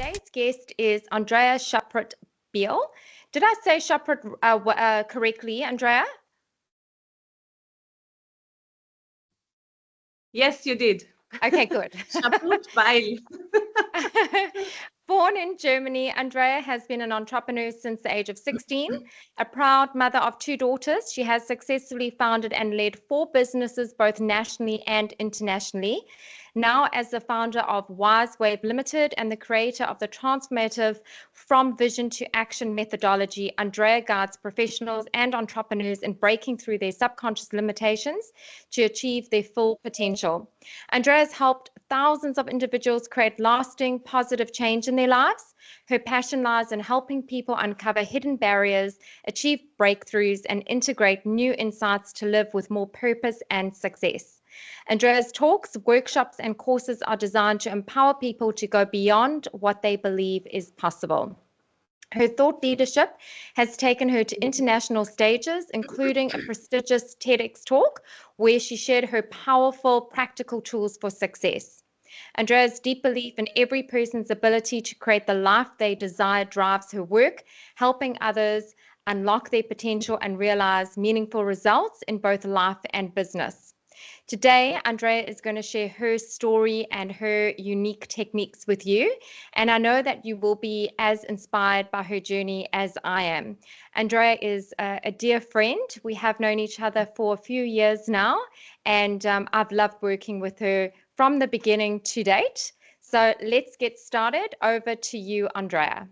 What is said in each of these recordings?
Today's guest is Andrea Shaprut-Beil. Did I say Shaprut correctly, Andrea? Yes, you did. Okay, good. Shaprut-Beil. Born in Germany, Andrea has been an entrepreneur since the age of 16. A proud mother of two daughters, she has successfully founded and led 4 businesses, both nationally and internationally. Now, as the founder of Wise Wave Limited and the creator of the transformative From Vision to Action methodology, Andrea guides professionals and entrepreneurs in breaking through their subconscious limitations to achieve their full potential. Andrea has helped thousands of individuals create lasting, positive change in their lives. Her passion lies in helping people uncover hidden barriers, achieve breakthroughs, and integrate new insights to live with more purpose and success. Andrea's talks, workshops, and courses are designed to empower people to go beyond what they believe is possible. Her thought leadership has taken her to international stages, including a prestigious TEDx talk where she shared her powerful practical tools for success. Andrea's deep belief in every person's ability to create the life they desire drives her work, helping others unlock their potential and realize meaningful results in both life and business. Today, Andrea is going to share her story and her unique techniques with you. And I know that you will be as inspired by her journey as I am. Andrea is a dear friend. We have known each other for a few years now, and I've loved working with her from the beginning to date. So let's get started. Over to you, Andrea.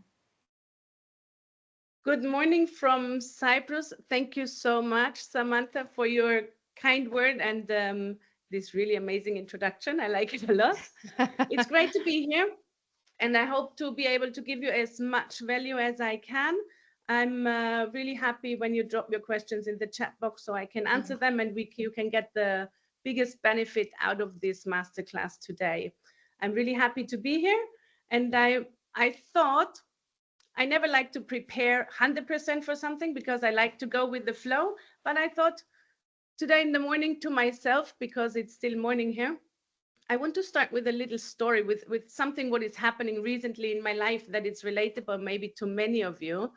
Good morning from Cyprus. Thank you so much, Samantha, for your kind word and this really amazing introduction. I like it a lot. It's great to be here, and I hope to be able to give you as much value as I can. I'm really happy when you drop your questions in the chat box so I can answer them and you can get the biggest benefit out of this masterclass today. I'm really happy to be here, and I thought I never like to prepare 100% for something because I like to go with the flow, but I thought today in the morning to myself, because it's still morning here, I want to start with a little story with something what is happening recently in my life that it's relatable maybe to many of you.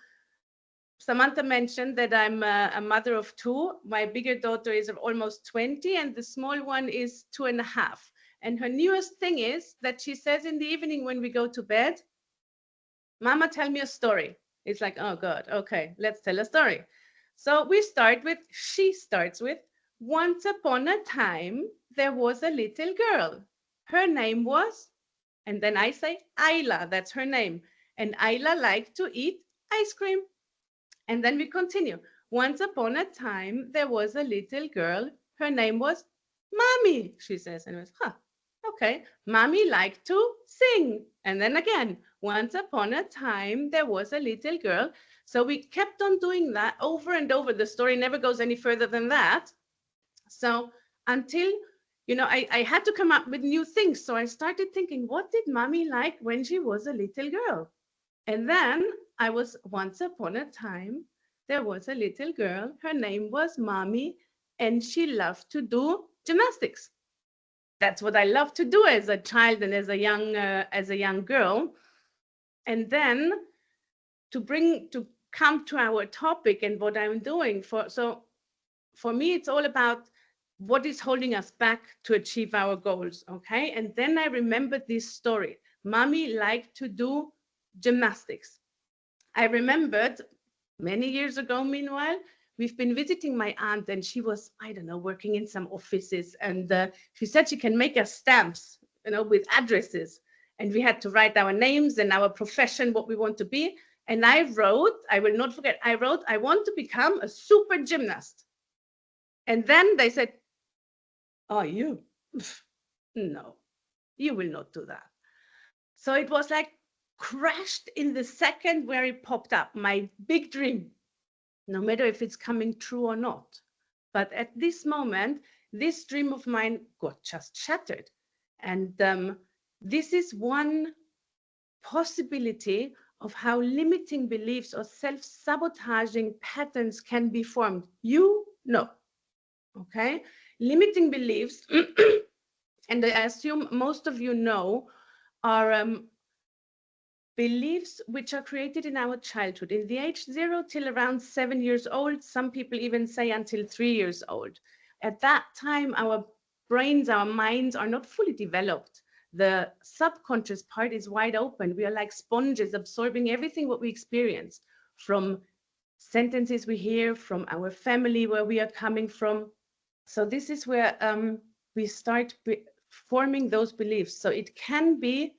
Samantha mentioned that I'm a mother of 2. My bigger daughter is almost 20 and the small one is 2.5. And her newest thing is that she says in the evening when we go to bed, Mama, tell me a story. It's like, oh God, okay, let's tell a story. So she starts with, once upon a time, there was a little girl. Her name was, and then I say, Ayla, that's her name. And Ayla liked to eat ice cream. And then we continue. Once upon a time, there was a little girl. Her name was Mommy, she says. And I was, okay. Mommy liked to sing. And then again, once upon a time, there was a little girl. So we kept on doing that over and over. The story never goes any further than that. So until, I had to come up with new things. So I started thinking, what did Mommy like when she was a little girl? And then once upon a time, there was a little girl. Her name was Mommy, and she loved to do gymnastics. That's what I loved to do as a child and as a young girl. And then to come to our topic and what I'm doing for me, it's all about what is holding us back to achieve our goals. Okay. And then I remembered this story. Mommy liked to do gymnastics. I remembered many years ago, meanwhile, we've been visiting my aunt and she was, I don't know, working in some offices. And she said she can make us stamps, with addresses. And we had to write our names and our profession, what we want to be. And I will not forget, I want to become a super gymnast. And then they said, oh, you? No, you will not do that. So it was like crashed in the second where it popped up, my big dream, no matter if it's coming true or not. But at this moment, this dream of mine got just shattered. And this is one possibility of how limiting beliefs or self-sabotaging patterns can be formed. You know, okay? Limiting beliefs, and I assume most of you know, are beliefs which are created in our childhood, in the age 0 till around 7 years old, some people even say until 3 years old. At that time, our brains, our minds are not fully developed. The subconscious part is wide open. We are like sponges absorbing everything what we experience, from sentences we hear, from our family, where we are coming from. So this is where we start forming those beliefs. So it can be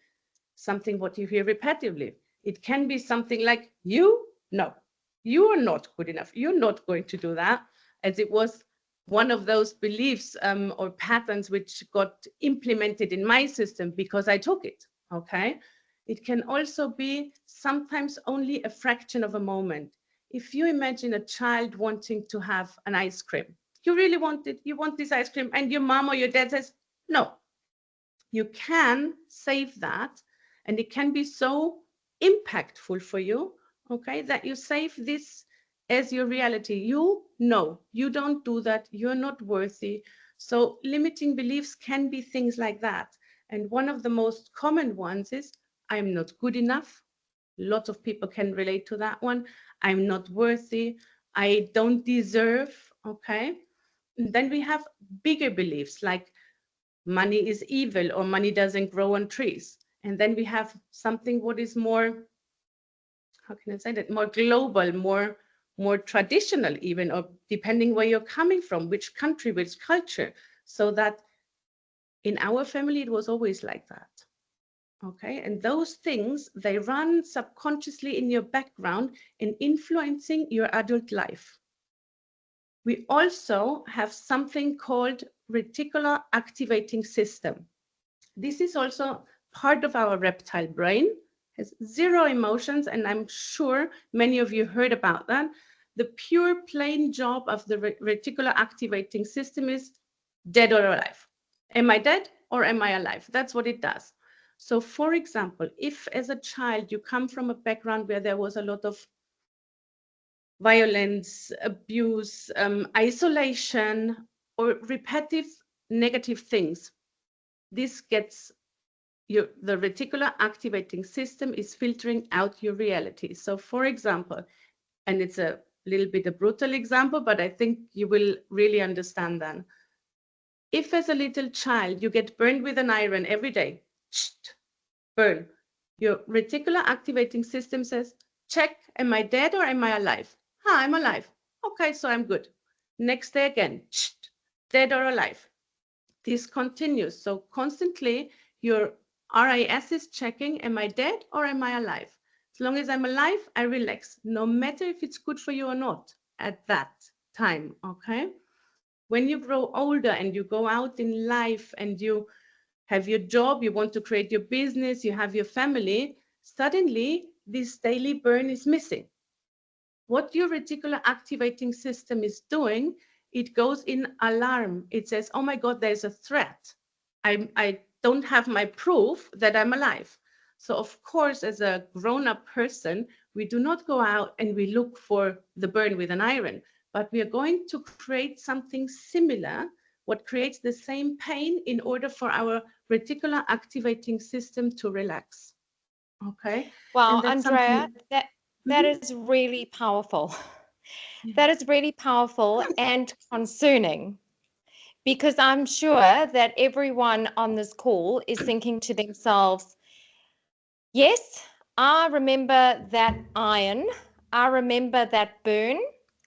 something what you hear repetitively. It can be something like, no, you are not good enough. You're not going to do that, as it was one of those beliefs or patterns which got implemented in my system because I took it, okay? It can also be sometimes only a fraction of a moment. If you imagine a child wanting to have an ice cream, you really want it, you want this ice cream, and your mom or your dad says, no, you can save that, and it can be so impactful for you, okay, that you save this as your reality. You know, you don't do that, you're not worthy. So limiting beliefs can be things like that. And one of the most common ones is, I'm not good enough. Lots of people can relate to that one. I'm not worthy. I don't deserve, okay? And then we have bigger beliefs like money is evil or money doesn't grow on trees. And then we have something what is more, how can I say that, more global, more traditional even, or depending where you're coming from, which country, which culture. So that in our family, it was always like that. Okay, and those things, they run subconsciously in your background and influencing your adult life. We also have something called reticular activating system. This is also part of our reptile brain, has zero emotions, and I'm sure many of you heard about that. The pure plain job of the reticular activating system is dead or alive. Am I dead or am I alive? That's what it does. So for example, if as a child you come from a background where there was a lot of violence, abuse, isolation, or repetitive negative things, this gets the reticular activating system is filtering out your reality. So for example, and it's a little bit a brutal example, but I think you will really understand that. If as a little child you get burned with an iron every day, burn, your reticular activating system says, check, am I dead or am I alive? I'm alive. Okay, so I'm good. Next day again, dead or alive. This continues. So constantly your RIS is checking, am I dead or am I alive? As long as I'm alive, I relax, no matter if it's good for you or not at that time, okay? When you grow older and you go out in life and you have your job, you want to create your business, you have your family, suddenly this daily burn is missing. What your reticular activating system is doing, it goes in alarm. It says, oh my God, there's a threat. I don't have my proof that I'm alive. So of course, as a grown-up person, we do not go out and we look for the burn with an iron, but we are going to create something similar, what creates the same pain in order for our reticular activating system to relax. Okay. Wow, And that's Andrea, something. that is really powerful. That is really powerful and concerning, because I'm sure that everyone on this call is thinking to themselves, yes, I remember that iron. I remember that burn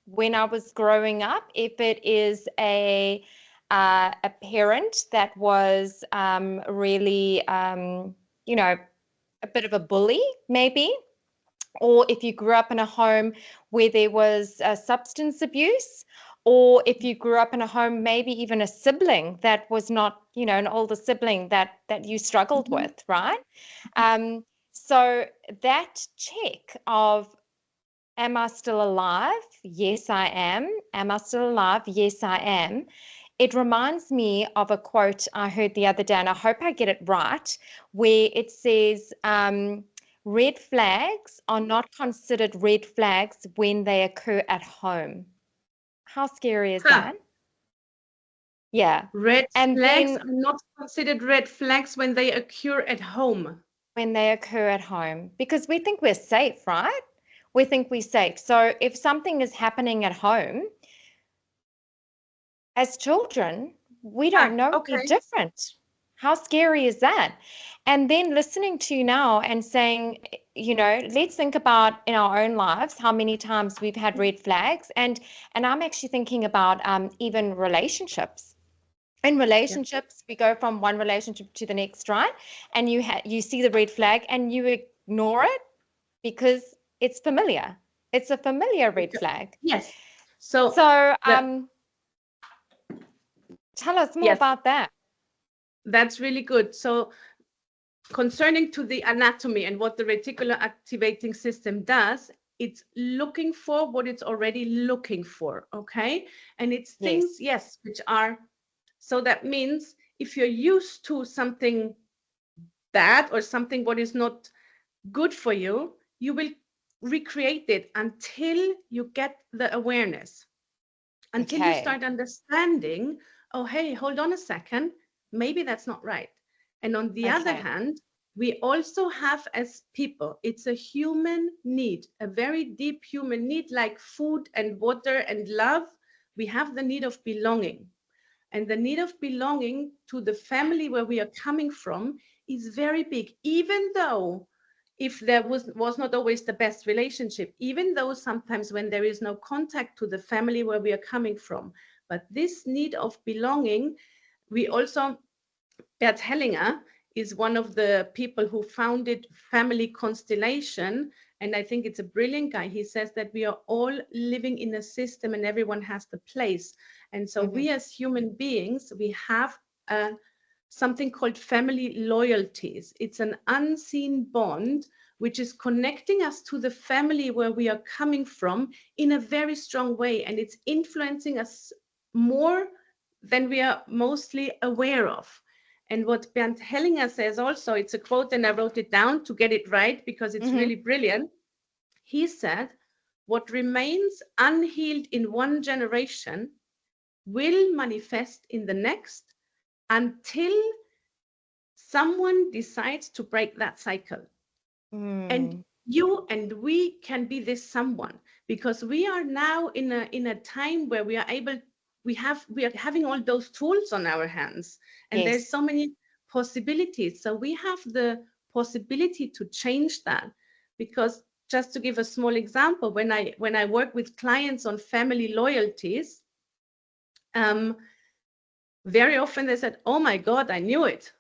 when I was growing up. If it is a parent that was really, a bit of a bully, maybe, or if you grew up in a home where there was substance abuse, or if you grew up in a home, maybe even a sibling that was not, an older sibling that you struggled Mhm. with, right? So that check of, am I still alive? Yes, I am. Am I still alive? Yes, I am. It reminds me of a quote I heard the other day, and I hope I get it right, where it says, red flags are not considered red flags when they occur at home. How scary is Huh. that? Yeah. Red And flags then, are not considered red flags when they occur at home. when they occur at home, because we think we're safe, right? We think we're safe. So if something is happening at home, as children, we don't know any Okay. different. How scary is that? And then listening to you now and saying, let's think about in our own lives how many times we've had red flags. And I'm actually thinking about even relationships. In Yeah. relationships, we go from one relationship to the next, right? And you see the red flag and you ignore it because it's familiar. It's a familiar red flag. Yes. So So the tell us more yes, about that. that's really good. So concerning to the anatomy and what the reticular activating system does, it's looking for what it's already looking for, okay? And it's Yes. things, yes, which are, so that means if you're used to something bad or something what is not good for you, you will recreate it until you get the awareness, until you Okay. start understanding, oh, hey, hold on a second, maybe that's not right. And on the other Okay. hand, we also have as people, it's a human need, a very deep human need, like food and water and love. We have the need of belonging. And the need of belonging to the family where we are coming from is very big, even though if there was not always the best relationship, even though sometimes when there is no contact to the family where we are coming from. But this need of belonging, we also, Bert Hellinger is one of the people who founded Family Constellation. And I think it's a brilliant guy. He says that we are all living in a system and everyone has the place. And so Mm-hmm. we as human beings, we have something called family loyalties. It's an unseen bond which is connecting us to the family where we are coming from in a very strong way. And it's influencing us more than we are mostly aware of. And what Bernd Hellinger says also, it's a quote and I wrote it down to get it right because it's Mm-hmm. really brilliant. He said, what remains unhealed in one generation will manifest in the next until someone decides to break that cycle. And Mm. you and we can be this someone, because we are now in a time where we are having all those tools on our hands, and there's Yes. so many possibilities. So we have the possibility to change that. Because just to give a small example, when I work with clients on family loyalties, um, very often they said, oh my God, I knew it.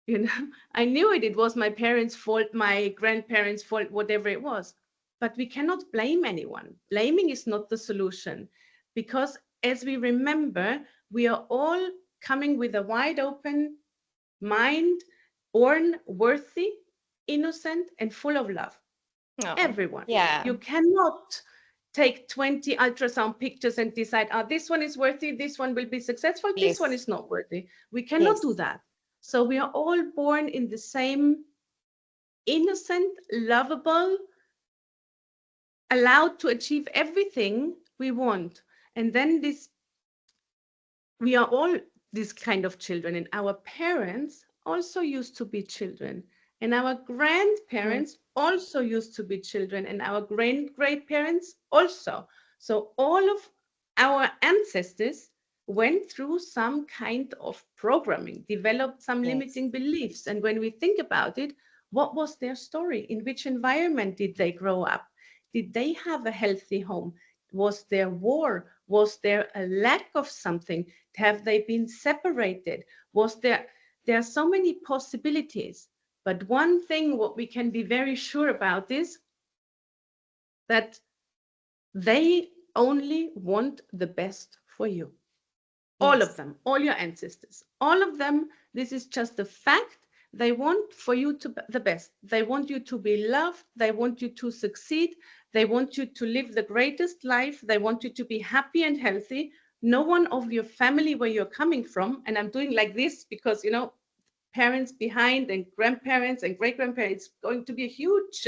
You know, I knew it. It was my parents' fault, my grandparents' fault, whatever it was. But we cannot blame anyone. Blaming is not the solution, because as we remember, we are all coming with a wide open mind, born worthy, innocent, and full of love. Oh, Everyone. yeah. You cannot take 20 ultrasound pictures and decide, this one is worthy, this one will be successful, this one Yes. is not worthy. We cannot do Yes. that. So we are all born in the same innocent, lovable, allowed to achieve everything we want. And then we are all this kind of children, and our parents also used to be children, and our Mm. grandparents also used to be children, and our great parents also. So all of our ancestors went through some kind of programming, developed some Yes. limiting beliefs. And when we think about it, what was their story? In which environment did they grow up? Did they have a healthy home? Was there war? Was there a lack of something? Have they been separated? There are so many possibilities. But one thing what we can be very sure about is that they only want the best for you. All of Yes. them, all your ancestors, all of them. This is just a fact. They want for you to be the best. They want you to be loved. They want you to succeed. They want you to live the greatest life. They want you to be happy and healthy. No one of your family where you're coming from, and I'm doing like this because, parents behind and grandparents and great grandparents, going to be a huge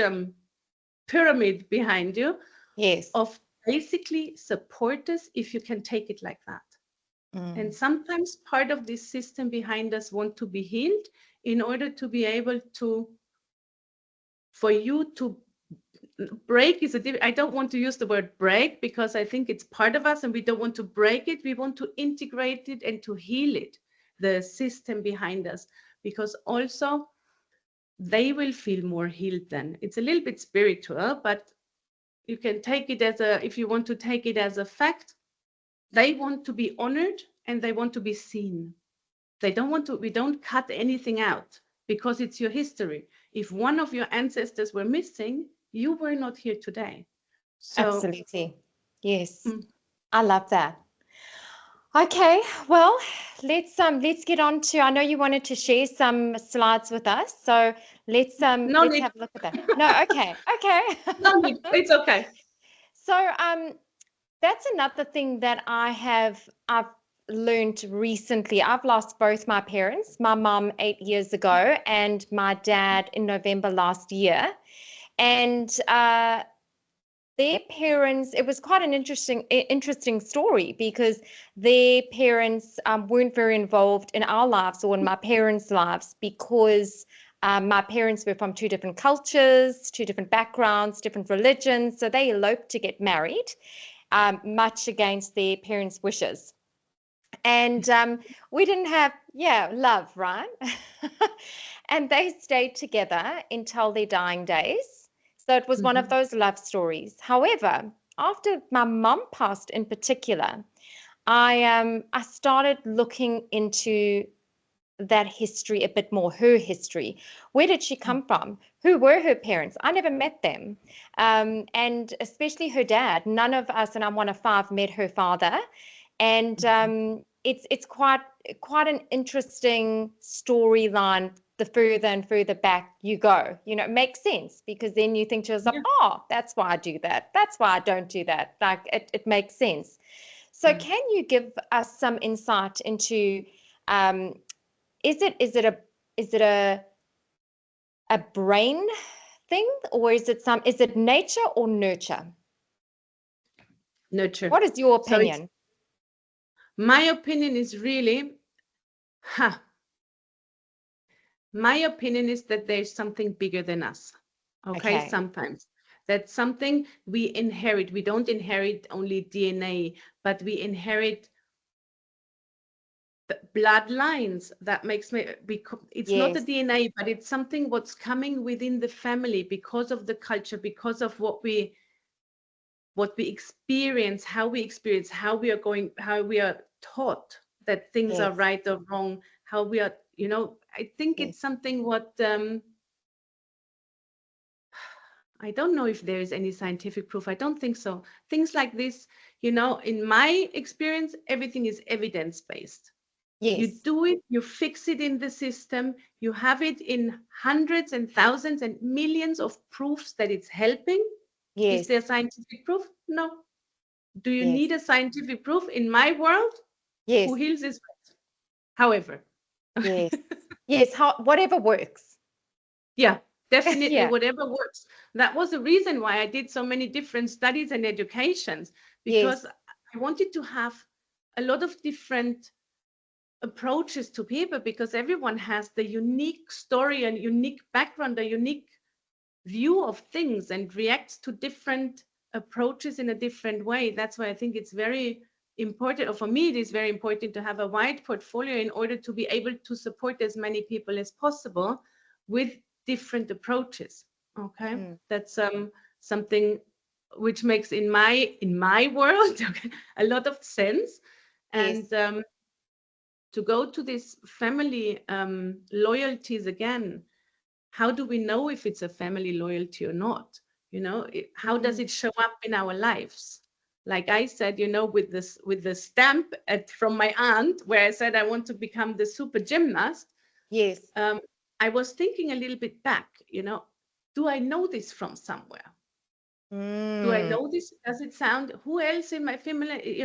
pyramid behind you Yes. of basically supporters, if you can take it like that. And Mm. sometimes part of this system behind us want to be healed in order to be able to for you to break is I don't want to use the word break because I think it's part of us and we don't want to break it. We want to integrate it and to heal it, the system behind us, because also they will feel more healed then. It's a little bit spiritual, but you can take it as if you want to take it as a fact, they want to be honored and they want to be seen. They don't want to, we don't cut anything out because it's your history. If one of your ancestors were missing, you were not here today. So, absolutely. Yes. I love that. Okay, well, let's get on to, I know you wanted to share some slides with us, so let's need. have a look at that. No, okay. No need. It's okay. So that's another thing that I've learned recently. I've lost both my parents, my mom 8 years ago and my dad in November last year. And their parents, it was quite an interesting story because their parents weren't very involved in our lives or in my parents' lives because my parents were from two different cultures, two different backgrounds, different religions. So they eloped to get married, much against their parents' wishes. And we didn't have, love, right? And they stayed together until their dying days. So it was one of those love stories. However, after my mom passed in particular, I started looking into that history a bit more, her history. Where did she come from? Who were her parents? I never met them. And especially her dad. None of us, and I'm one of five, met her father. And it's quite an interesting storyline the further and further back you go. You know, it makes sense because then you think to yourself, oh, that's why I do that. That's why I don't do that. Like it makes sense. So can you give us some insight into is it a brain thing, or is it nature or nurture? Nurture. What is your opinion? My opinion is really, my opinion is that there's something bigger than us. Okay. Sometimes that's something we inherit. We don't inherit only DNA, but we inherit bloodlines. That makes me, it's not the DNA, but it's something what's coming within the family because of the culture, because of what we experience, how we are taught that things are right or wrong, how we are, I think it's something what, I don't know if there is any scientific proof. I don't think so. Things like this, in my experience, everything is evidence-based. Yes. You do it, you fix it in the system, you have it in hundreds and thousands and millions of proofs that it's helping. Yes. Is there scientific proof? No. Do you need a scientific proof? In my world, who heals is right. However. Yes, whatever works. Yeah, definitely whatever works. That was the reason why I did so many different studies and educations, because I wanted to have a lot of different approaches to people, because everyone has the unique story and unique background, a unique view of things, and reacts to different approaches in a different way. That's why I think it's very important, or for me it is very important, to have a wide portfolio in order to be able to support as many people as possible with different approaches. Okay. That's something which makes in my world a lot of sense. And to go to this family loyalties again, how do we know if it's a family loyalty or not? How does it show up in our lives? Like I said, with the stamp from my aunt, where I said I want to become the super gymnast. Yes. I was thinking a little bit back, do I know this from somewhere? Do I know this? Does it sound, who else in my family,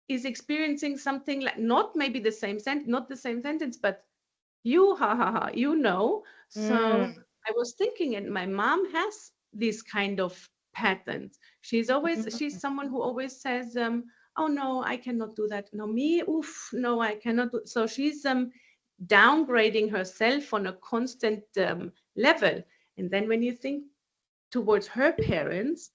is experiencing something like, not maybe the same sentence, not the same sentence, but So I was thinking, and my mom has this kind of patterns. She's someone who always says, oh no, I cannot do that. No, me, oof, no, I cannot do. So she's downgrading herself on a constant level. And then when you think towards her parents,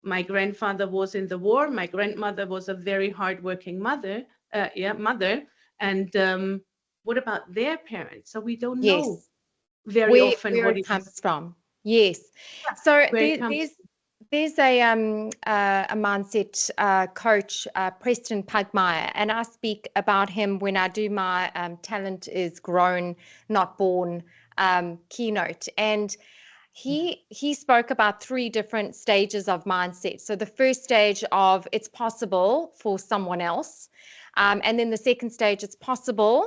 my grandfather was in the war. My grandmother was a very hardworking mother. Mother. And what about their parents? So we don't know Yes. very often Where what it it is, comes from. Yes. So where it comes. there's a mindset coach, Preston Pugmire, and I speak about him when I do my talent is grown, not born keynote. And he spoke about 3 different stages of mindset. So the first stage of it's possible for someone else, and then the second stage, it's possible,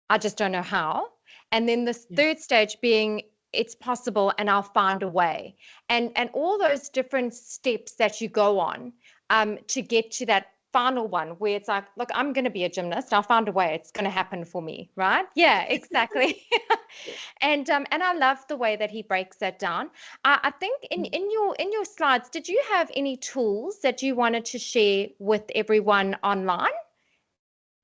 I just don't know how. And then the third stage being it's possible and I'll find a way. And all those different steps that you go on to get to that final one where it's like, look, I'm going to be a gymnast. I'll find a way. It's going to happen for me, right? Yeah, exactly. And I love the way that he breaks that down. I think in your slides, did you have any tools that you wanted to share with everyone online?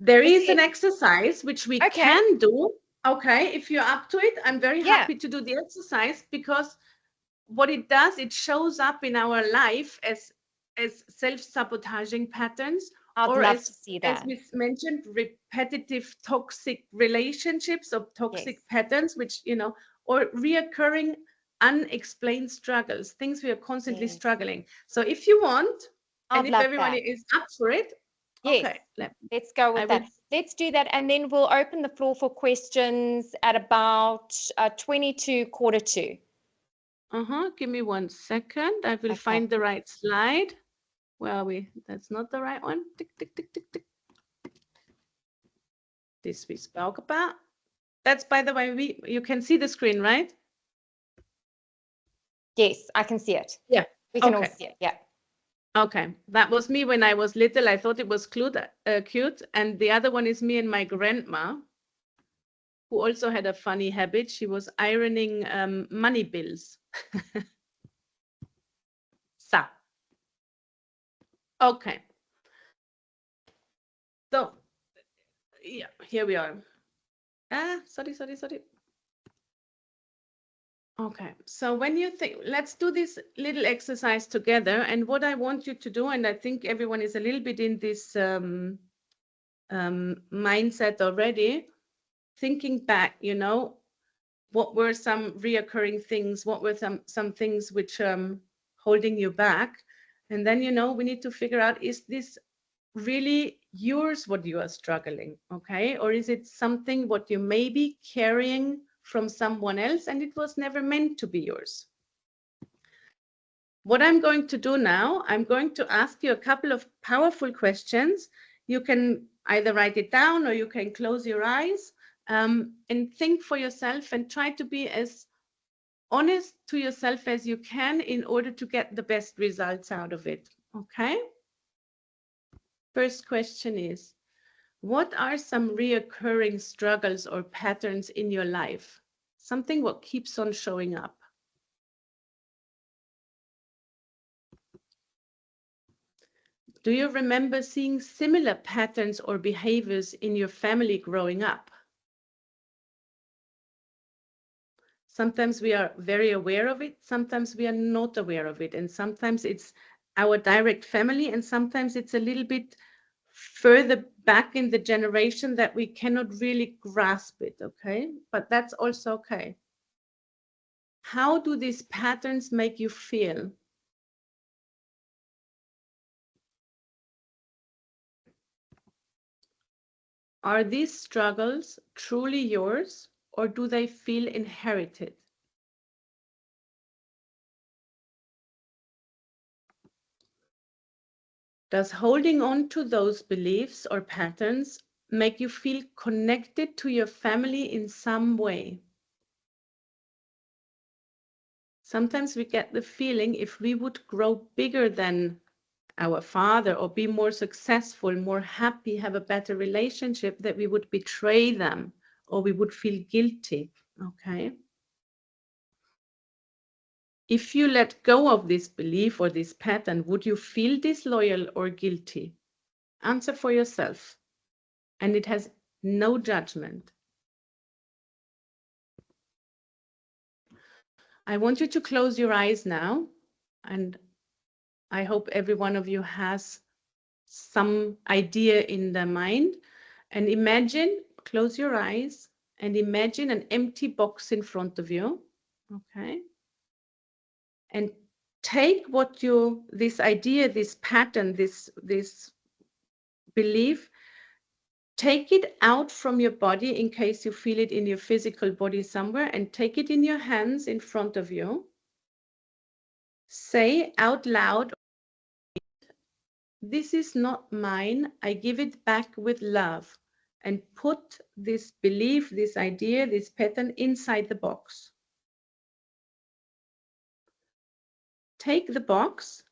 There Was is it an exercise which we okay? can do. Okay, if you're up to it, I'm very Yeah. happy to do the exercise, because what it does, it shows up in our life as self-sabotaging patterns, I'd or love to see as that. we mentioned, repetitive toxic relationships or Yes. toxic patterns, which, or reoccurring unexplained struggles, things we are constantly Yes. struggling. So if you want, and I'd if love everyone that. is up for it, Yes. okay, Let's go I with will. that. Let's do that. And then we'll open the floor for questions at about 22 quarter to. Give me 1 second. I will Okay. find the right slide. Where are we? That's not the right one. Tick, tick, tick, tick, tick. This we spoke about. That's, by the way, you can see the screen, right? Yes, I can see it. Yeah. We can all Okay. see it. Yeah. Okay. That was me when I was little. I thought it was cute. And the other one is me and my grandma, who also had a funny habit. She was ironing money bills. So, okay. So, yeah, here we are. Sorry. Okay, so when you think, let's do this little exercise together. And what I want you to do, and I think everyone is a little bit in this mindset already, thinking back, what were some reoccurring things? What were some things which holding you back? And then, we need to figure out, is this really yours, what you are struggling, okay? Or is it something what you may be carrying from someone else and it was never meant to be yours? What I'm going to do now, I'm going to ask you a couple of powerful questions. You can either write it down or you can close your eyes and think for yourself and try to be as honest to yourself as you can in order to get the best results out of it, okay? First question is, what are some reoccurring struggles or patterns in your life? Something what keeps on showing up. Do you remember seeing similar patterns or behaviors in your family growing up? Sometimes we are very aware of it, sometimes we are not aware of it, and sometimes it's our direct family, and sometimes it's a little bit further back in the generation that we cannot really grasp it, okay? But that's also okay. How do these patterns make you feel? Are these struggles truly yours, or do they feel inherited? Does holding on to those beliefs or patterns make you feel connected to your family in some way? Sometimes we get the feeling if we would grow bigger than our father or be more successful, more happy, have a better relationship, that we would betray them or we would feel guilty, okay? If you let go of this belief or this pattern, would you feel disloyal or guilty? Answer for yourself. And it has no judgment. I want you to close your eyes now, and I hope every one of you has some idea in their mind. And imagine, close your eyes, and imagine an empty box in front of you, okay? And take what this idea, this pattern, this belief, take it out from your body in case you feel it in your physical body somewhere, and take it in your hands in front of you. Say out loud, "This is not mine. I give it back with love." And put this belief, this idea, this pattern inside the box. Take the box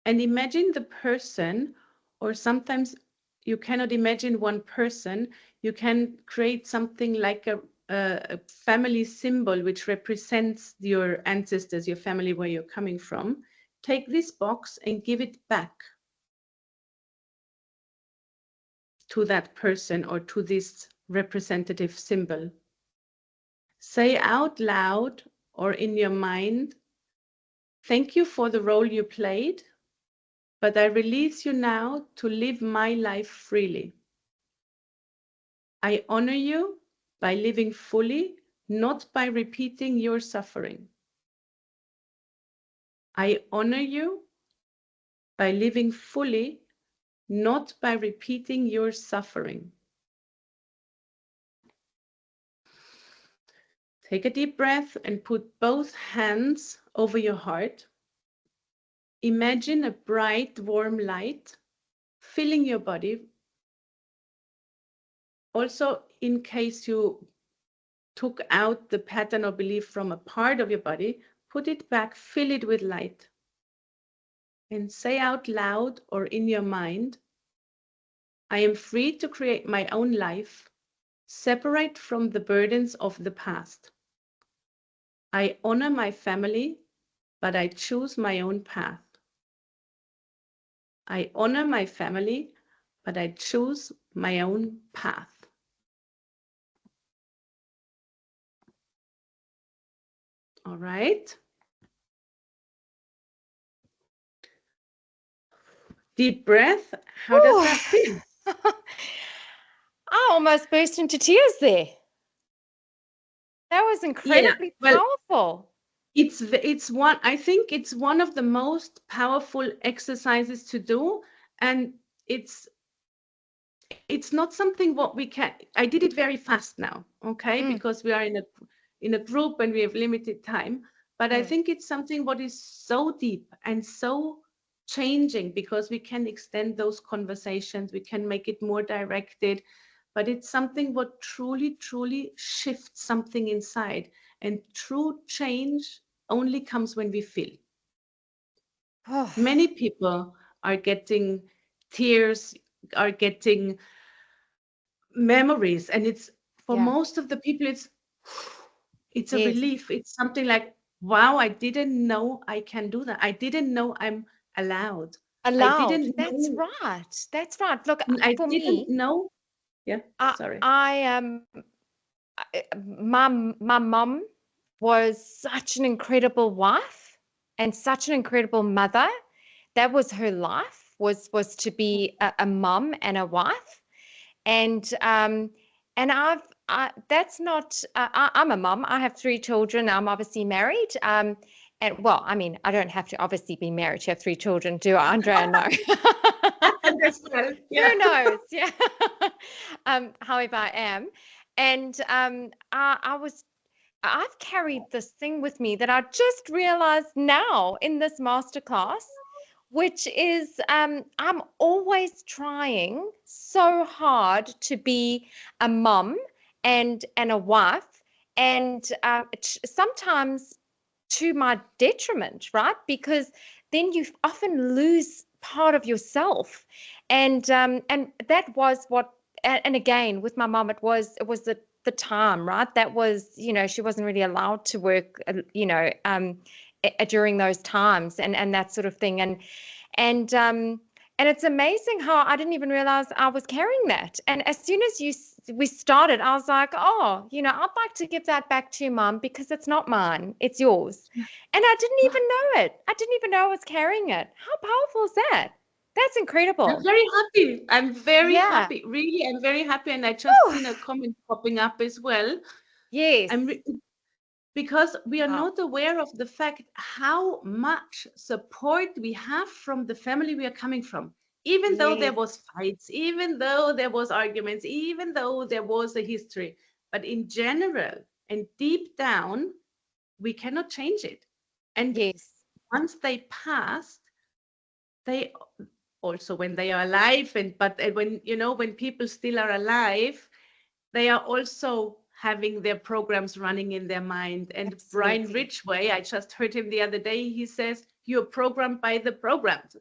and imagine the person, or sometimes you cannot imagine one person, you can create something like a family symbol which represents your ancestors, your family, where you're coming from. Take this box and give it back to that person or to this representative symbol. Say out loud or in your mind, "Thank you for the role you played, but I release you now to live my life freely. I honor you by living fully, not by repeating your suffering. I honor you by living fully, not by repeating your suffering." Take a deep breath and put both hands over your heart. Imagine a bright, warm light filling your body. Also, in case you took out the pattern or belief from a part of your body, put it back, fill it with light. And say out loud or in your mind, "I am free to create my own life, separate from the burdens of the past. I honor my family, but I choose my own path. I honor my family, but I choose my own path." All right. Deep breath. How does that feel? I almost burst into tears there. That was incredibly powerful. It's one, I think it's one of the most powerful exercises to do, and it's not something what we can. I did it very fast now, okay, because we are in a group and we have limited time. But I think it's something what is so deep and so changing, because we can extend those conversations, we can make it more directed, but it's something what truly shifts something inside. And true change only comes when we feel. Many people are getting tears, are getting memories, and it's for most of the people, it's a relief. It's something like, wow, I didn't know I can do that. I didn't know I'm allowed. I didn't That's know. right. That's right. Look, I for didn't me, know. Yeah, sorry. My mum was such an incredible wife and such an incredible mother. That was her life, was to be a mum and a wife. And that's not. I'm a mum. I have 3 children. I'm obviously married. And well, I mean, I don't have to obviously be married to have 3 children, do I, Andrea? No. As well, yeah. Who knows? Yeah. However, I am, and I've carried this thing with me that I just realized now in this masterclass, which is I'm always trying so hard to be a mum and a wife, and sometimes to my detriment, right? Because then you often lose part of yourself, and that was what. And again, with my mom, it was the time, right? That was, she wasn't really allowed to work, during those times, and that sort of thing, and it's amazing how I didn't even realize I was carrying that. And as soon as you we started, I was like, oh, I'd like to give that back to you, Mom, because it's not mine, it's yours. And I didn't even know it. I didn't even know I was carrying it. How powerful is that? That's I'm incredible. very happy. I'm very Yeah. happy. Really, I'm very happy. And I just Whew. seen a comment popping up as well. Yes. Because we are Wow. not aware of the fact how much support we have from the family we are coming from. Even though there Yes. was fights, even though there was arguments, even though there was a history, but in general and deep down, we cannot change it. And Yes. once they passed, they also when they are alive, but when when people still are alive, they are also having their programs running in their mind. And Brian Absolutely. Ridgway, I just heard him the other day, he says, you're programmed by the programmed.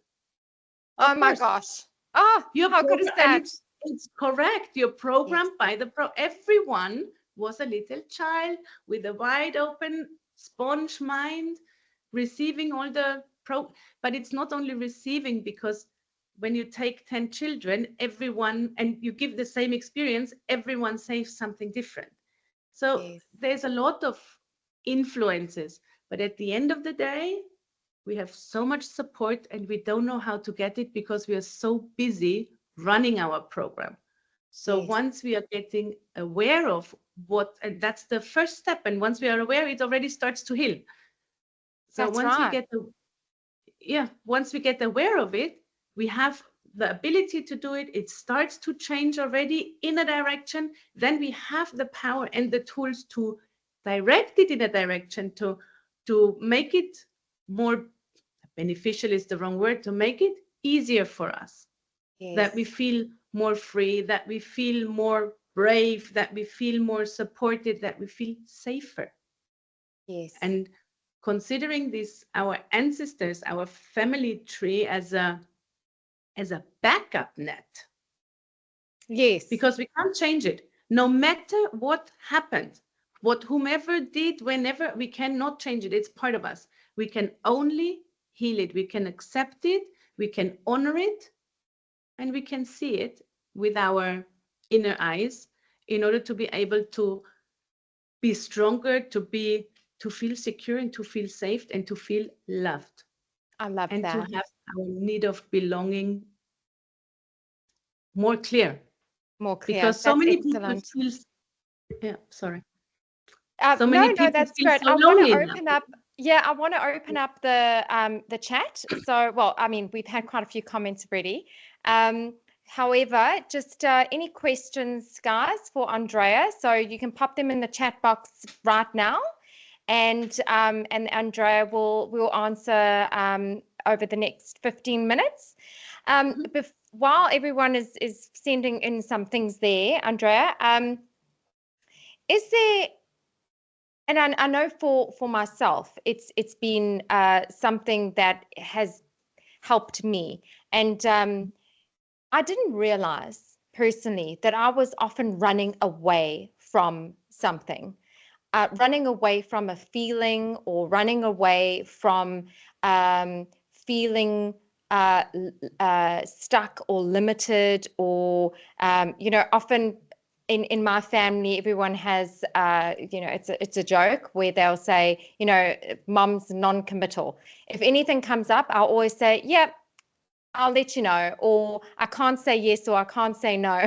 Oh Of my course, gosh. Oh, you're how good is programmed, and that? it's correct. You're Yes. programmed by the everyone was a little child with a wide open sponge mind, receiving all the but it's not only receiving, because when you take 10 children, everyone, and you give the same experience, everyone says something different. So Yes. there's a lot of influences, but at the end of the day, we have so much support and we don't know how to get it because we are so busy running our program. So Yes. once we are getting aware of what, and that's the first step, and once we are aware, it already starts to heal. So That's once we right. get the once we get aware of it, we have the ability to do it. It starts to change already in a direction. Then we have the power and the tools to direct it in a direction, to make it more beneficial is the wrong word, to make it easier for us, that we Yes. feel more free, that we feel more brave, that we feel more supported, that we feel safer. Yes. And considering this, our ancestors, our family tree as a backup net, Yes. because we can't change it. No matter what happened, what whomever did, whenever, we cannot change it. It's part of us. We can only heal it. We can accept it. We can honor it, and we can see it with our inner eyes in order to be able to be stronger, to feel secure and to feel safe and to feel loved I love and to that. have our need of belonging more clear, More clear. because so That's many people excellent. feel, yeah, sorry. So No, many no, people that's feel great. so I want to lonely now. open up. Yeah, I want to open up the chat. So, well, I mean, we've had quite a few comments already. However, just any questions, guys, for Andrea. So you can pop them in the chat box right now, and Andrea will answer over the next 15 minutes. While everyone is sending in some things there, Andrea, is there, and I know for myself, it's been something that has helped me, and I didn't realize personally that I was often running away from something, running away from a feeling, or running away from feeling stuck or limited, or often in my family, everyone has it's a joke where they'll say, mom's non-committal. If anything comes up, I'll always say, yep, I'll let you know, or I can't say yes, or I can't say no,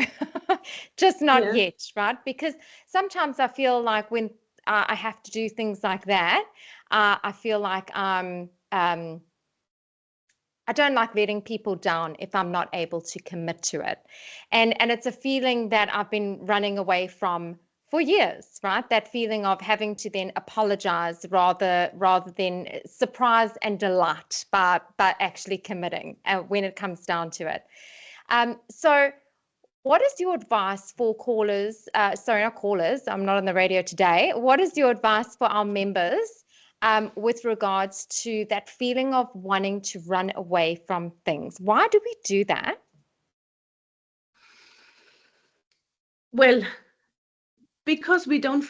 just not Yeah. yet, right? Because sometimes I feel like when I have to do things like that, I feel like I don't like letting people down if I'm not able to commit to it. And it's a feeling that I've been running away from for years, right? That feeling of having to then apologize rather than surprise and delight by actually committing when it comes down to it. So what is your advice for callers? Sorry, not callers. I'm not on the radio today. What is your advice for our members with regards to that feeling of wanting to run away from things? Why do we do that? Well, because we don't,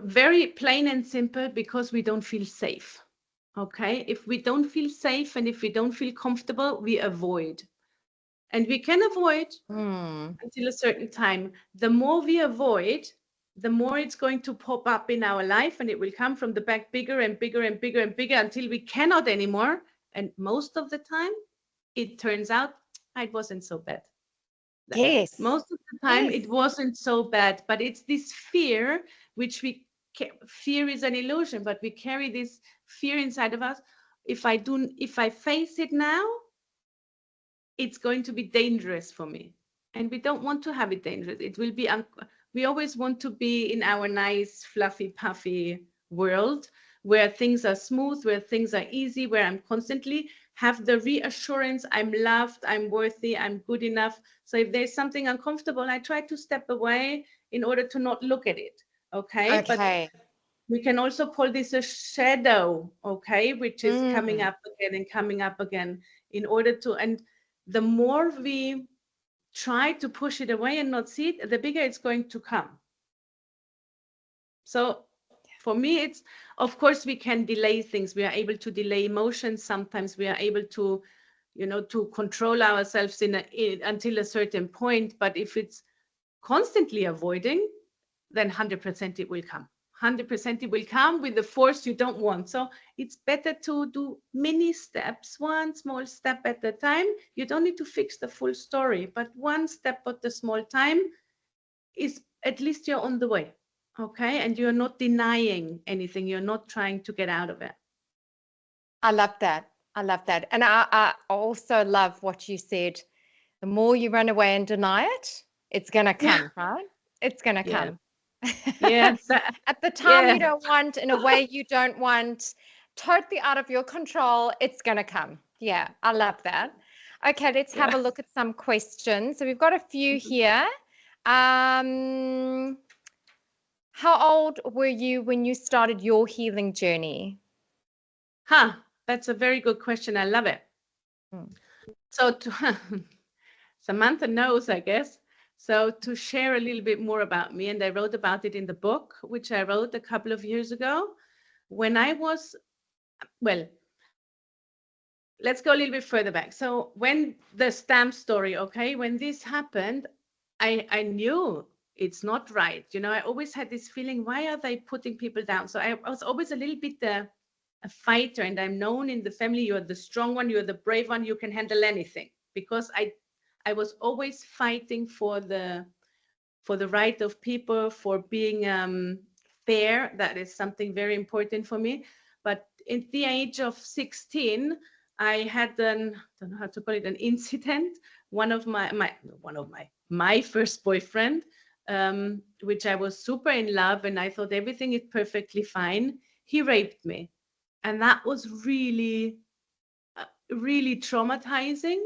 very plain and simple, because we don't feel safe. Okay, if we don't feel safe and if we don't feel comfortable, we avoid. And we can avoid Mm. until a certain time. The more we avoid, the more it's going to pop up in our life, and it will come from the back bigger and bigger and bigger and bigger until we cannot anymore. And most of the time, it turns out it wasn't so bad. Yes. Most of the time, Yes. it wasn't so bad, but it's this fear, which fear is an illusion, but we carry this fear inside of us. If I face it now, it's going to be dangerous for me. And we don't want to have it dangerous. It will be, we always want to be in our nice, fluffy, puffy world where things are smooth, where things are easy, where I'm constantly have the reassurance I'm loved, I'm worthy, I'm good enough. So if there's something uncomfortable, I try to step away in order to not look at it. Okay. But Okay. we can also call this a shadow, okay, which is coming Mm. up again and coming up again in order to, and the more we try to push it away and not see it, the bigger it's going to come. So for me, it's, of course, we can delay things. We are able to delay emotions. Sometimes we are able to, to control ourselves until a certain point. But if it's constantly avoiding, then 100% it will come. 100% it will come with the force you don't want. So it's better to do mini steps, one small step at a time. You don't need to fix the full story, but one step at a small time is, at least you're on the way. Okay. And you're not denying anything. You're not trying to get out of it. I love that. I love that. And I also love what you said. The more you run away and deny it, it's going to Yeah. come, right? It's going to Yeah. come. Yeah. At the time Yeah. you don't want, in a way you don't want, totally out of your control, it's going to come. Yeah, I love that. Okay, let's have Yeah. a look at some questions. So we've got a few here. Um, how old were you when you started your healing journey? Huh. That's a very good question. I love it. Mm. So Samantha knows, I guess. So to share a little bit more about me, and I wrote about it in the book, which I wrote a couple of years ago. When I was, well, let's go a little bit further back. So when the stamp story, okay, when this happened, I knew it's not right. I always had this feeling, why are they putting people down? So I was always a little bit a fighter, and I'm known in the family, you're the strong one, you're the brave one, you can handle anything, because I was always fighting for the right of people, for being fair. That is something very important for me. But at the age of 16, I had I don't know how to call it, an incident. One of my first boyfriend, which I was super in love, and I thought everything is perfectly fine. He raped me, and that was really, really traumatizing.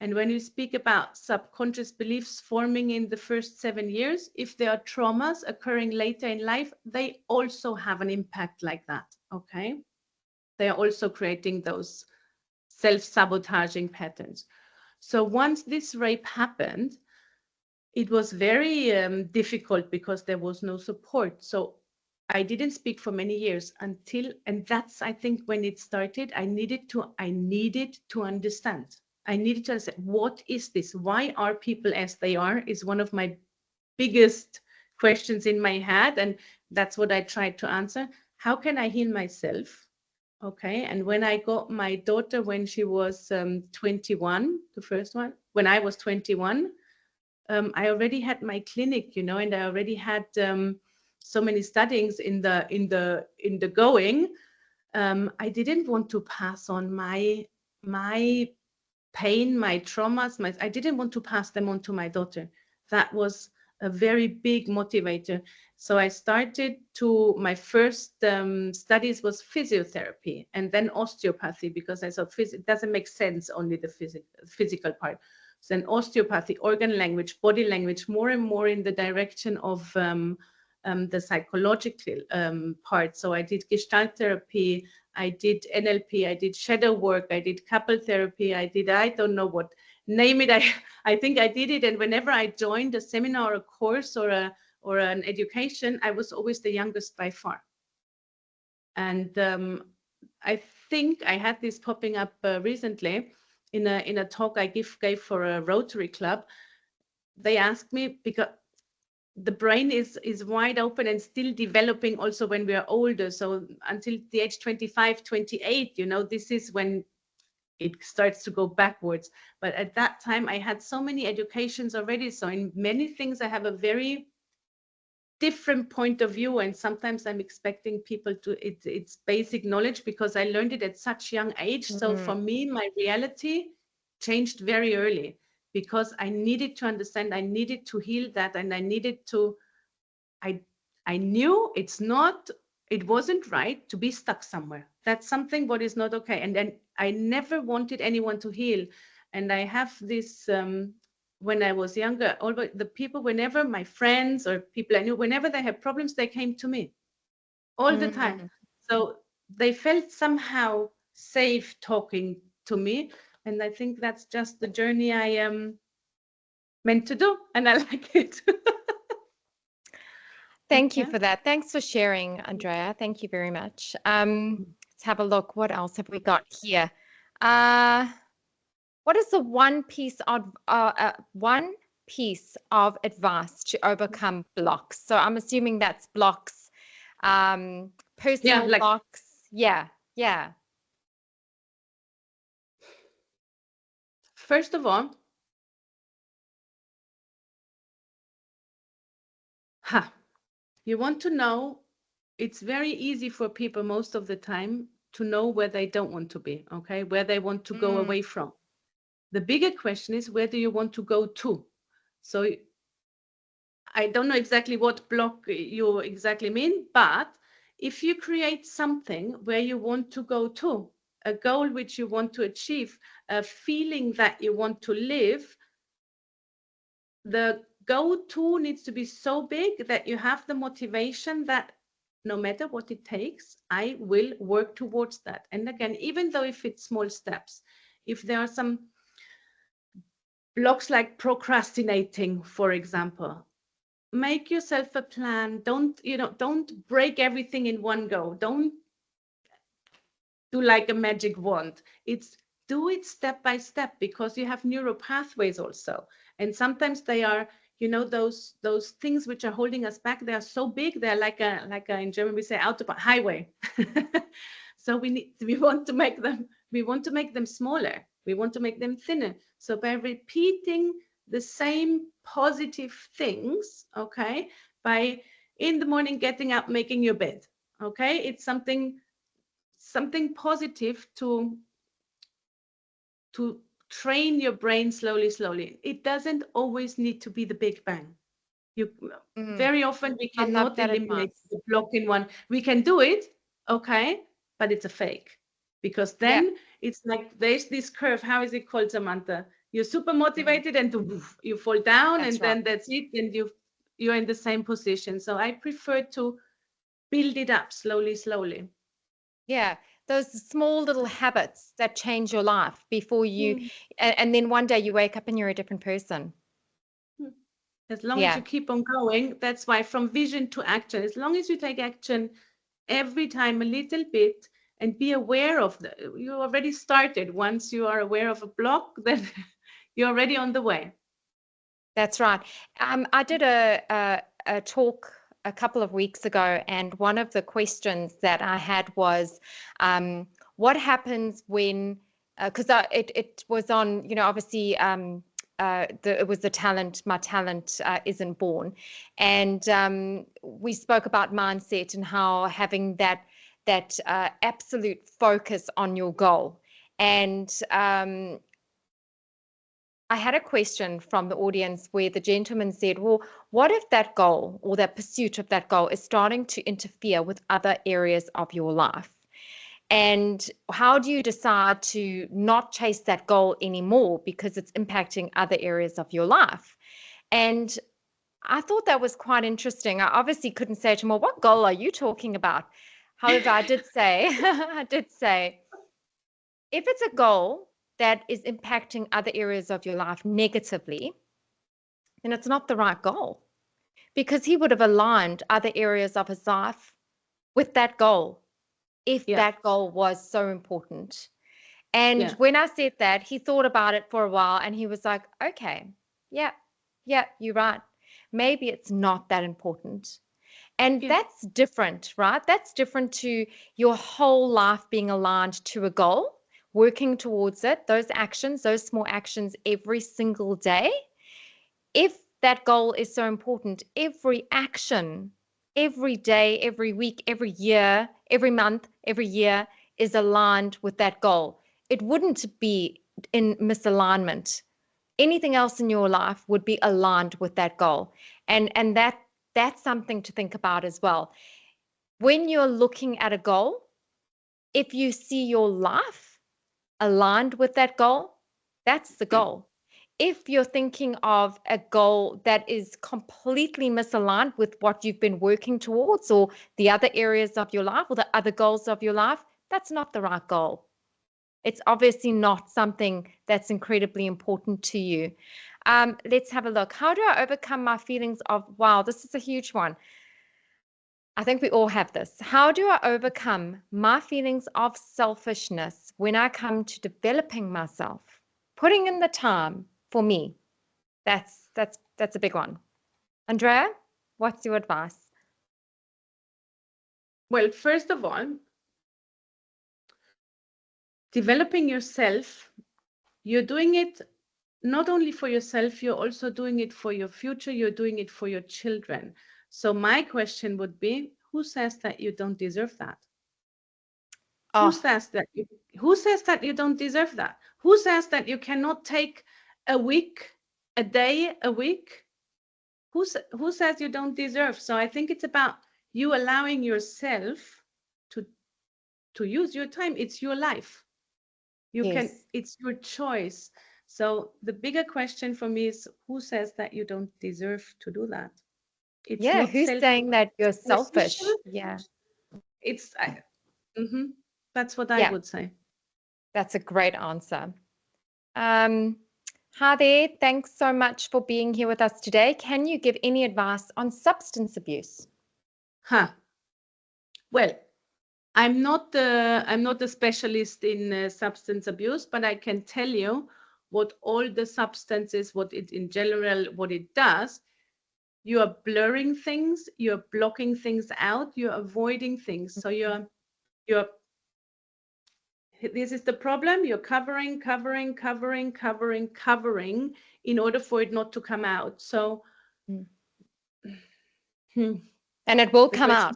And when you speak about subconscious beliefs forming in the first 7 years, if there are traumas occurring later in life, they also have an impact like that. Okay. They are also creating those self-sabotaging patterns. So once this rape happened, it was very difficult because there was no support. So I didn't speak for many years until, and that's, I think, when it started. I needed to understand. I needed to understand, what is this? Why are people as they are? Is one of my biggest questions in my head. And that's what I tried to answer. How can I heal myself? Okay. And when I got my daughter, when she was 21, the first one, when I was 21, I already had my clinic, and I already had so many studies in the going. I didn't want to pass on my pain, my traumas. I didn't want to pass them on to my daughter. That was a very big motivator. So I started my first studies was physiotherapy and then osteopathy, because I thought it doesn't make sense only the physical part. So then osteopathy, organ language, body language, more and more in the direction of the psychological part. So I did Gestalt therapy, I did NLP, I did shadow work, I did couple therapy, I don't know what, name it. I think I did it. And whenever I joined a seminar, or a course, or an education, I was always the youngest by far. And I think I had this popping up recently. in a talk I gave for a Rotary Club. They asked me, because the brain is wide open and still developing also when we are older. So until the age 25, 28, this is when it starts to go backwards. But at that time, I had so many educations already. So in many things, I have a very different point of view. And sometimes I'm expecting people to, it's basic knowledge because I learned it at such young age. So for me, my reality changed very early because I needed to understand, I needed to heal that, and I needed to, I knew it wasn't right to be stuck somewhere. That's something what is not okay. And then I never wanted anyone to heal. And I have this, when I was younger, all the people, whenever my friends or people I knew, whenever they had problems, they came to me all the time. So they felt somehow safe talking to me. And I think that's just the journey I am meant to do. And I like it. Thank you for that. Thanks for sharing, Andrea. Thank you very much. Let's have a look. What else have we got here? What is the one piece of advice to overcome blocks? So I'm assuming that's blocks, personal blocks. Yeah. First of all, you want to know, it's very easy for people most of the time to know where they don't want to be, okay? Where they want to go away from. The bigger question is, where do you want to go to? So I don't know exactly what block you exactly mean, but if you create something where you want to go to, a goal which you want to achieve, a feeling that you want to live, the go-to needs to be so big that you have the motivation that no matter what it takes, I will work towards that. And again, even though if it's small steps, if there are some blocks like procrastinating, for example, make yourself a plan. Don't break everything in one go. Don't do like a magic wand. Do it step by step, because you have neural pathways also. And sometimes they are, those things which are holding us back, they are so big, they're like a in German we say autobahn highway. So we want to make them smaller. We want to make them thinner. So by repeating the same positive things, okay, by in the morning getting up, making your bed, okay, it's something positive to train your brain slowly. It doesn't always need to be the big bang. Very often we cannot eliminate the block in one. We can do it, okay, but it's a fake, because then it's like there's this curve. How is it called, Samantha? You're super motivated and you fall down, and then that's it, and you're in the same position. So I prefer to build it up slowly. Yeah, those small little habits that change your life before you, and then one day you wake up and you're a different person. As long as you keep on going, that's why from vision to action, as long as you take action every time a little bit and be aware of you already started. Once you are aware of a block, then you're already on the way. That's right. I did a talk a couple of weeks ago, and one of the questions that I had was, what happens when, because it was on, obviously, it was my talent isn't born, and we spoke about mindset and how having that absolute focus on your goal. And I had a question from the audience where the gentleman said, well, what if that goal or that pursuit of that goal is starting to interfere with other areas of your life? And how do you decide to not chase that goal anymore because it's impacting other areas of your life? And I thought that was quite interesting. I obviously couldn't say to him, well, what goal are you talking about? However, I did say, if it's a goal that is impacting other areas of your life negatively, then it's not the right goal, because he would have aligned other areas of his life with that goal if that goal was so important. And Yeah. when I said that, he thought about it for a while and he was like, okay, yeah, you're right. Maybe it's not that important. And Yeah. that's different, right? That's different to your whole life being aligned to a goal, working towards it, those actions, those small actions every single day. If that goal is so important, every action, every day, every week, every year, every month, every year is aligned with that goal. It wouldn't be in misalignment. Anything else in your life would be aligned with that goal. And that's something to think about as well. When you're looking at a goal, if you see your life aligned with that goal, that's the goal. If you're thinking of a goal that is completely misaligned with what you've been working towards or the other areas of your life or the other goals of your life, that's not the right goal. It's obviously not something that's incredibly important to you. Let's have a look. How do I overcome my feelings of, wow, this is a huge one. I think we all have this. How do I overcome my feelings of selfishness when I come to developing myself? Putting in the time for me. That's a big one. Andrea, what's your advice? Well, first of all, developing yourself, you're doing it not only for yourself, you're also doing it for your future, you're doing it for your children. So my question would be, who says that you don't deserve that? Who Oh, says that who says that you don't deserve that? Who says that you cannot take a week, a day, a week? Who says you don't deserve? So I think it's about you allowing yourself to use your time. It's your life. yes. It's your choice. So the bigger question for me is, who says that you don't deserve to do that? It's Yeah, not who's saying that you're selfish? self-acquisition. Yeah. It's that's what I Yeah, would say. that's a great answer. Um, Hi there. Thanks so much for being here with us today. Can you give any advice on substance abuse? Huh. Well, I'm not a specialist in substance abuse, but I can tell you what all the substances, what it in general, what it does. You are blurring things, you're blocking things out, you're avoiding things. So you're this is the problem. You're covering in order for it not to come out. So Mm. hmm, And it will the come question.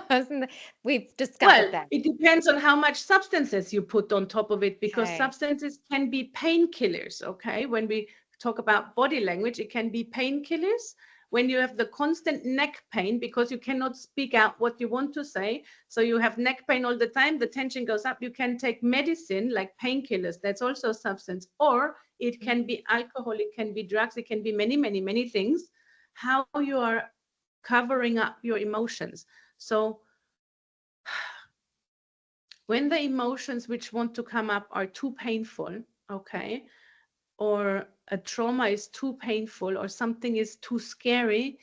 out. We've discovered Well, that. it depends on how much substances you put on top of it, because Okay. substances can be painkillers, okay? When we talk about body language, it can be painkillers. When you have the constant neck pain because you cannot speak out what you want to say, so you have neck pain all the time, the tension goes up, you can take medicine like painkillers, that's also a substance. Or it can be alcohol, it can be drugs, it can be many, many, many things. How you are covering up your emotions. So when the emotions which want to come up are too painful, okay, or a trauma is too painful or something is too scary,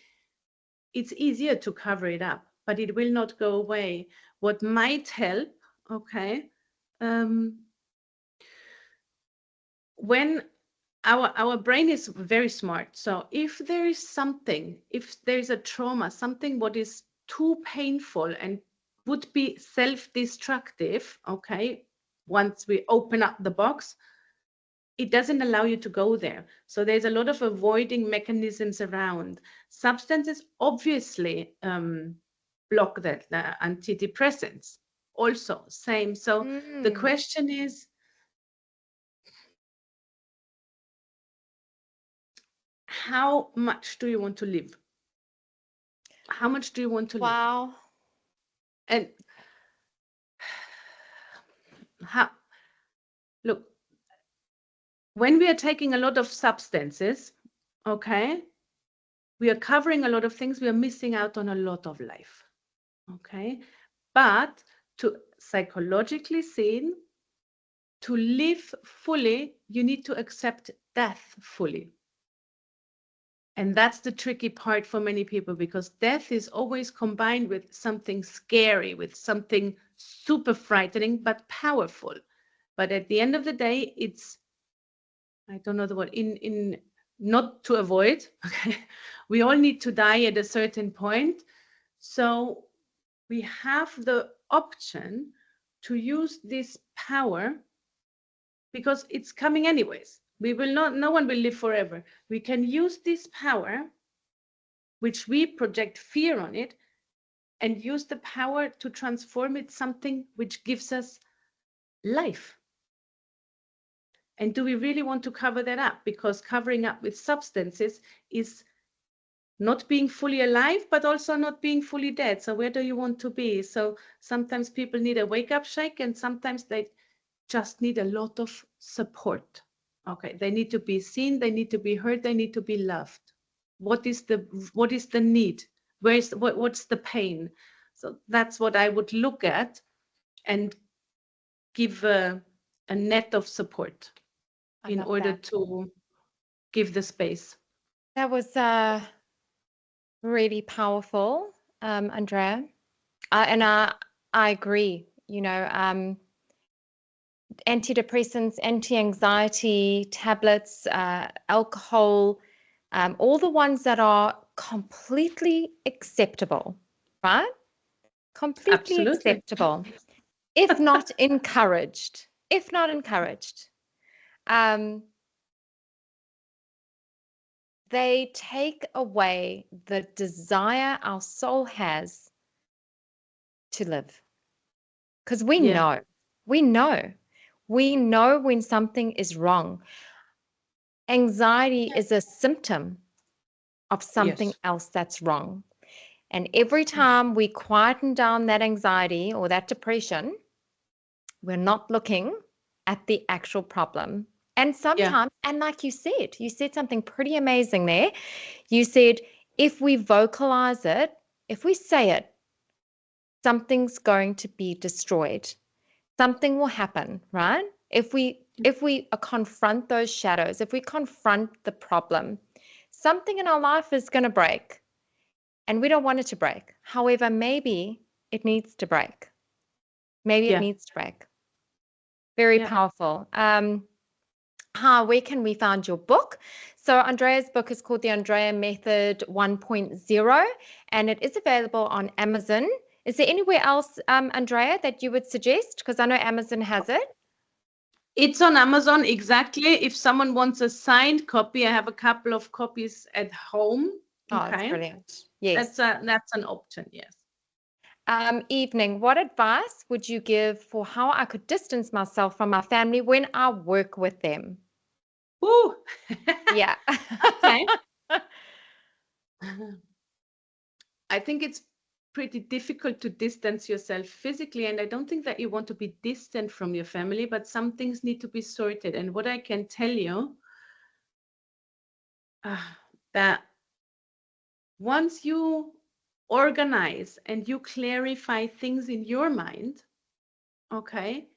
it's easier to cover it up, but it will not go away. What might help, okay, when our brain is very smart. So if there is something, if there is a trauma, something what is too painful and would be self-destructive, okay, once we open up the box, it doesn't allow you to go there. So there's a lot of avoiding mechanisms around. Substances obviously block that, the antidepressants also same. So the Mm. question is, how much do you want to live? How much do you want to live? Wow. And how, look, when we are taking a lot of substances, okay, we are covering a lot of things, we are missing out on a lot of life, okay? But to psychologically seen, to live fully, you need to accept death fully. And that's the tricky part for many people, because death is always combined with something scary, with something super frightening, but powerful. But at the end of the day, it's, I don't know the word, in not to avoid, okay? We all need to die at a certain point. So we have the option to use this power because it's coming anyways. We will not, no one will live forever. We can use this power, which we project fear on it, and use the power to transform it something which gives us life. And do we really want to cover that up? Because covering up with substances is not being fully alive, but also not being fully dead. So where do you want to be? So sometimes people need a wake-up shake, and sometimes they just need a lot of support. Okay, they need to be seen, they need to be heard, they need to be loved. What is the need? What's the pain? So that's what I would look at and give a net of support in order to give the space. That was really powerful, Andrea. And I agree. You know, antidepressants, anti-anxiety tablets, alcohol, all the ones that are completely acceptable, right? Completely Absolutely. acceptable, if not encouraged. If not encouraged. They take away the desire our soul has to live. Because we Yeah. know when something is wrong. Anxiety is a symptom of something Yes. else that's wrong. And every time we quieten down that anxiety or that depression, we're not looking at the actual problem. And Yeah. sometimes, and like you said something pretty amazing there. You said, if we vocalize it, if we say it, something's going to be destroyed. Something will happen, right? If we confront those shadows, if we confront the problem, something in our life is going to break, and we don't want it to break. However, maybe it needs to break. Maybe it Yeah. needs to break. Very Yeah. powerful. Where can we find your book? So Andrea's book is called The Andrea Method 1.0, and it is available on Amazon. Is there anywhere else, Andrea, that you would suggest? Because I know Amazon has it. It's on Amazon, exactly. If someone wants a signed copy, I have a couple of copies at home. Oh, it's Okay. brilliant. Yes. That's an option, yes. Evening, what advice would you give for how I could distance myself from my family when I work with them? Ooh. Yeah. Okay. I think it's pretty difficult to distance yourself physically, and I don't think that you want to be distant from your family, but some things need to be sorted. And what I can tell you, that once you organize and you clarify things in your mind, okay,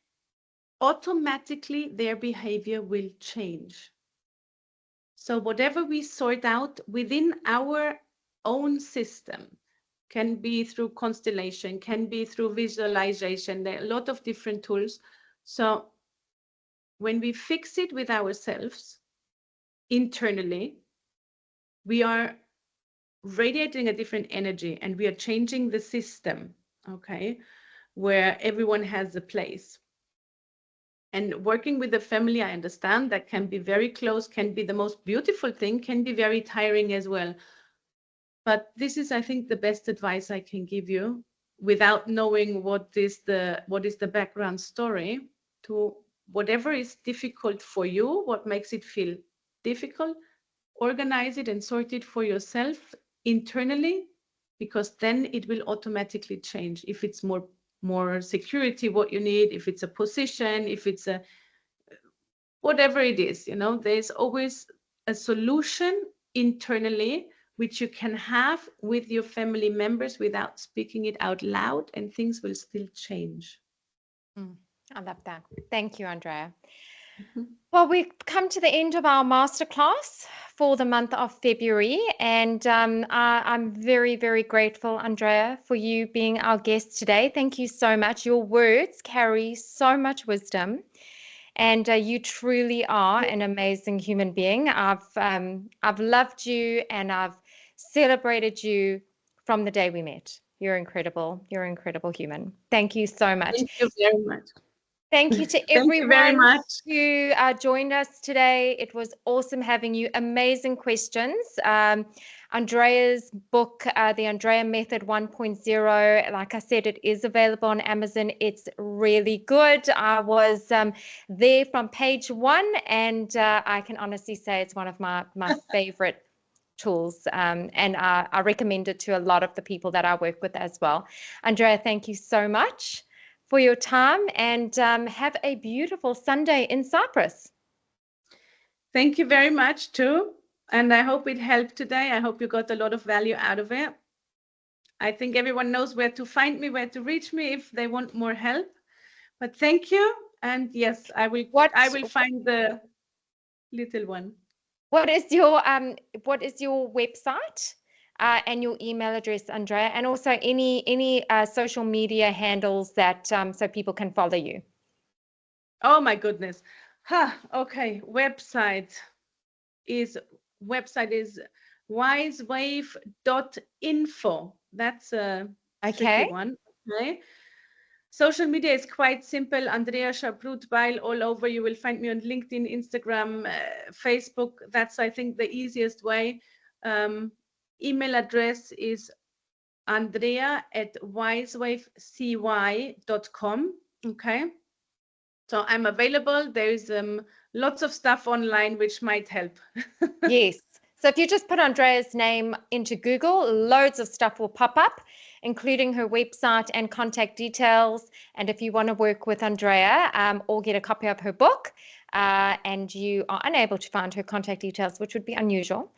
automatically their behavior will change. So whatever we sort out within our own system, can be through constellation, can be through visualization. There are a lot of different tools. So when we fix it with ourselves internally, we are radiating a different energy and we are changing the system, okay, where everyone has a place. And working with the family, I understand that can be very close, can be the most beautiful thing, can be very tiring as well. But this is, I think, the best advice I can give you without knowing what is the background story to whatever is difficult for you, what makes it feel difficult, organize it and sort it for yourself internally, because then it will automatically change. If it's more security, what you need, if it's a position, if it's a whatever it is, there's always a solution internally which you can have with your family members without speaking it out loud, and things will still change. I love that. Thank you, Andrea. Mhm. Well, we've come to the end of our masterclass for the month of February, and I'm very, very grateful, Andrea, for you being our guest today. Thank you so much. Your words carry so much wisdom, And you truly are an amazing human being. I've loved you and I've celebrated you from the day we met. You're incredible. You're an incredible human. Thank you so much. Thank you very much. Thank you to Thank you very everyone much. who joined us today. It was awesome having you. Amazing questions. Andrea's book, The Andrea Method 1.0, like I said, it is available on Amazon. It's really good. I was there from page one, and I can honestly say it's one of my favorite tools, and I recommend it to a lot of the people that I work with as well. Andrea, thank you so much for your time, and have a beautiful Sunday in Cyprus. Thank you very much too. And I hope it helped today. I hope you got a lot of value out of it. I think everyone knows where to find me, where to reach me if they want more help. But thank you. And yes, I will find the little one. What is your website and your email address, Andrea, and also any social media handles that so people can follow you? Oh my goodness. Okay. Website is wisewave.info. That's a tricky one. Okay. Social media is quite simple. Andrea Shaprut-Beil all over. You will find me on LinkedIn, Instagram, Facebook. That's, I think, the easiest way. Email address is andrea@wisewaveci.com. Okay. So I'm available. There is lots of stuff online which might help. Yes. So if you just put Andrea's name into Google, loads of stuff will pop up, including her website and contact details. And if you want to work with Andrea or get a copy of her book, and you are unable to find her contact details, which would be unusual,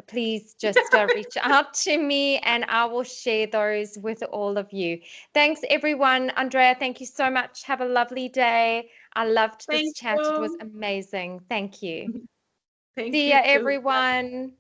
please just reach out to me and I will share those with all of you. Thanks, everyone. Andrea, thank you so much. Have a lovely day. I loved this chat. It was amazing. Thank you. Thank See you ya, too. everyone.